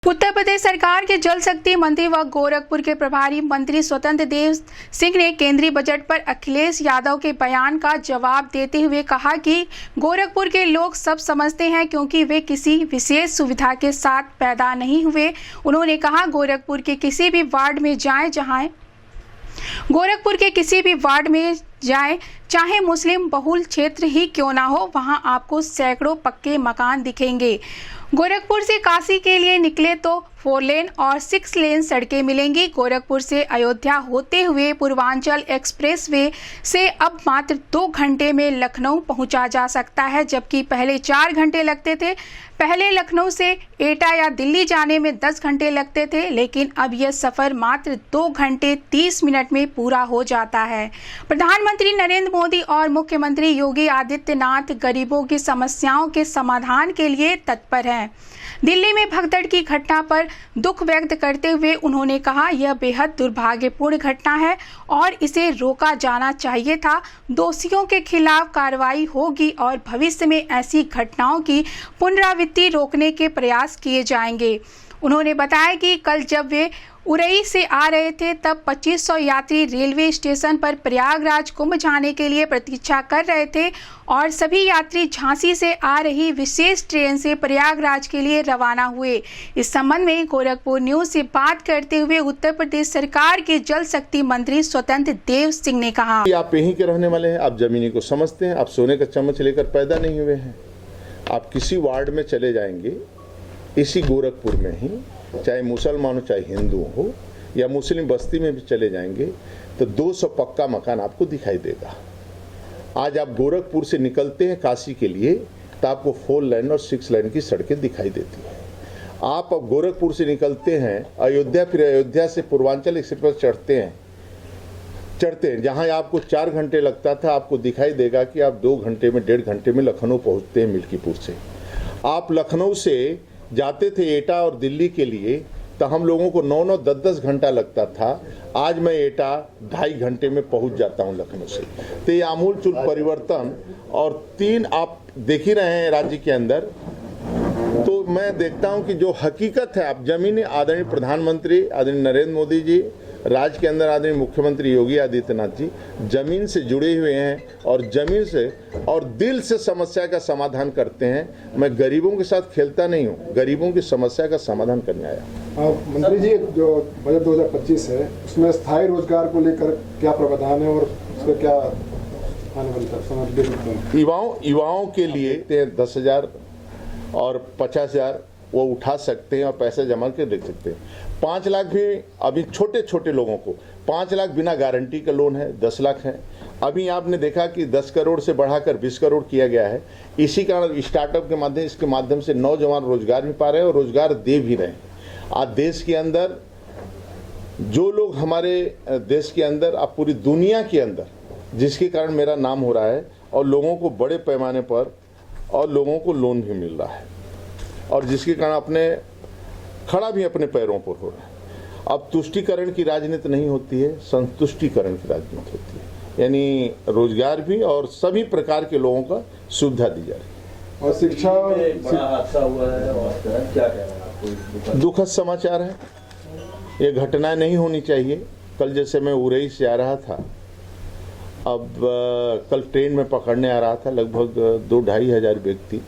उत्तर प्रदेश सरकार के जल शक्ति मंत्री व गोरखपुर के प्रभारी मंत्री स्वतंत्र देव सिंह ने केंद्रीय बजट पर अखिलेश यादव के बयान का जवाब देते हुए कहा कि गोरखपुर के लोग सब समझते हैं क्योंकि वे किसी विशेष सुविधा के साथ पैदा नहीं हुए। उन्होंने कहा, गोरखपुर के किसी भी वार्ड में जाएं, चाहे मुस्लिम बहुल क्षेत्र ही क्यों ना हो, वहां आपको सैकड़ों पक्के मकान दिखेंगे। गोरखपुर से काशी के लिए निकले तो 4 लेन और 6 लेन सड़कें मिलेंगी। गोरखपुर से अयोध्या होते हुए पूर्वांचल एक्सप्रेसवे से अब मात्र 2 घंटे में लखनऊ पहुंचा जा सकता है, जबकि पहले 4 घंटे लगते थे। पहले लखनऊ से एटा या दिल्ली जाने में 10 घंटे लगते थे, लेकिन अब यह सफ़र मात्र 2 घंटे 30 मिनट में पूरा हो जाता है। प्रधानमंत्री नरेंद्र मोदी और मुख्यमंत्री योगी आदित्यनाथ गरीबों की समस्याओं के समाधान के लिए तत्पर हैं। दिल्ली में भगदड़ की घटना पर दुख व्यक्त करते हुए उन्होंने कहा, यह बेहद दुर्भाग्यपूर्ण घटना है और इसे रोका जाना चाहिए था। दोषियों के खिलाफ कार्रवाई होगी और भविष्य में ऐसी घटनाओं की पुनरावृत्ति रोकने के प्रयास किए जाएंगे। उन्होंने बताया कि कल जब वे उरई से आ रहे थे तब 2500 यात्री रेलवे स्टेशन पर प्रयागराज कुंभ जाने के लिए प्रतीक्षा कर रहे थे और सभी यात्री झांसी से आ रही विशेष ट्रेन से प्रयागराज के लिए रवाना हुए। इस संबंध में गोरखपुर न्यूज से बात करते हुए उत्तर प्रदेश सरकार के जल शक्ति मंत्री स्वतंत्र देव सिंह ने कहा, आप यहीं के रहने वाले हैं, आप जमीनी को समझते हैं, आप सोने का चम्मच लेकर पैदा नहीं हुए हैं। आप किसी वार्ड में चले जाएंगे, इसी गोरखपुर में ही, चाहे मुसलमान हो चाहे हिंदू हो, या मुस्लिम बस्ती में भी चले जाएंगे तो 200 पक्का मकान आपको दिखाई देगा। आज आप गोरखपुर से निकलते हैं काशी के लिए तो आपको 4 लेन और 6 लेन की सड़कें दिखाई देती हैं। आप अब गोरखपुर से निकलते हैं अयोध्या, फिर अयोध्या से पूर्वांचल एक्सप्रेस चढ़ते हैं, जहां आपको 4 घंटे लगता था, आपको दिखाई देगा कि आप 2 घंटे में 1.5 घंटे में लखनऊ पहुंचते हैं। मिल्कीपुर से आप लखनऊ से जाते थे एटा और दिल्ली के लिए तो हम लोगों को 9-9, 10-10 घंटा लगता था। आज मैं एटा 2.5 घंटे में पहुंच जाता हूं लखनऊ से। तो ये आमूलचूल परिवर्तन, और 3 आप देख ही रहे हैं राज्य के अंदर। तो मैं देखता हूं कि जो हकीकत है, आप जमीनी आदरणीय प्रधानमंत्री आदरणीय नरेंद्र मोदी जी, राज्य के अंदर आदरणीय मुख्यमंत्री योगी आदित्यनाथ जी जमीन से जुड़े हुए हैं और जमीन से और दिल से समस्या का समाधान करते हैं। मैं गरीबों के साथ खेलता नहीं हूं, गरीबों की समस्या का समाधान करने आया। मंत्री जी, जो बजट 2025 है उसमें स्थायी रोजगार को लेकर क्या प्रावधान है और उसका क्या आने वाली युवाओं के लिए 10,000 और 50,000 वो उठा सकते हैं और पैसे जमा के देख सकते हैं। 5 लाख भी अभी छोटे छोटे लोगों को 5 लाख बिना गारंटी का लोन है, 10 लाख है। अभी आपने देखा कि 10 करोड़ से बढ़ाकर 20 करोड़ किया गया है। इसी कारण स्टार्टअप के इसके माध्यम से नौजवान रोजगार भी पा रहे हैं और रोजगार दे भी रहे हैं। आज देश के अंदर जो लोग, हमारे देश के अंदर, अब पूरी दुनिया के अंदर, जिसके कारण मेरा नाम हो रहा है और लोगों को बड़े पैमाने पर और लोगों को लोन भी मिल रहा है और जिसके कारण अपने खड़ा भी अपने पैरों पर हो रहा है। अब तुष्टीकरण की राजनीति नहीं होती है, संतुष्टिकरण की राजनीति होती है, यानी रोजगार भी और सभी प्रकार के लोगों का सुविधा दी जा रही है। और शिक्षा बड़ा हादसा हुआ है और क्या कह रहे हैं आपको? दुखद समाचार है, ये घटनाएं नहीं होनी चाहिए। कल जैसे मैं उरई से आ रहा था, अब कल ट्रेन में पकड़ने आ रहा था, लगभग 2-2.5 हजार व्यक्ति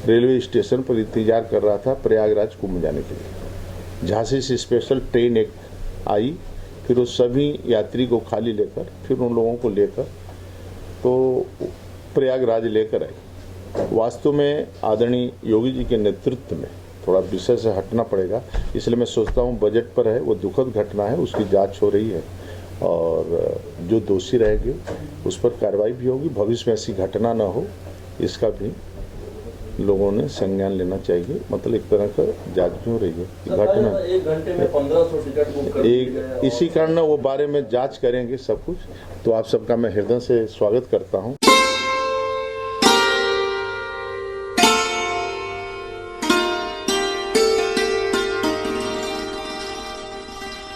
रेलवे स्टेशन पर इंतजार कर रहा था प्रयागराज कुंभ जाने के लिए। झांसी से स्पेशल ट्रेन एक आई, फिर उस सभी यात्री को खाली लेकर, फिर उन लोगों को लेकर तो प्रयागराज लेकर आई। वास्तव में आदरणीय योगी जी के नेतृत्व में थोड़ा विषय से हटना पड़ेगा, इसलिए मैं सोचता हूँ बजट पर है, वो दुखद घटना है, उसकी जांच हो रही है और जो दोषी रहेंगे उस पर कार्रवाई भी होगी। भविष्य में ऐसी घटना न हो, इसका भी लोगों ने संज्ञान लेना चाहिए। मतलब एक तरह का जांच भी हो रही है घटना। 1 घंटे में 1500 टिकट बुक कर इसी कारण वो बारे में जांच करेंगे सब कुछ। तो आप सबका मैं हृदय से स्वागत करता हूं।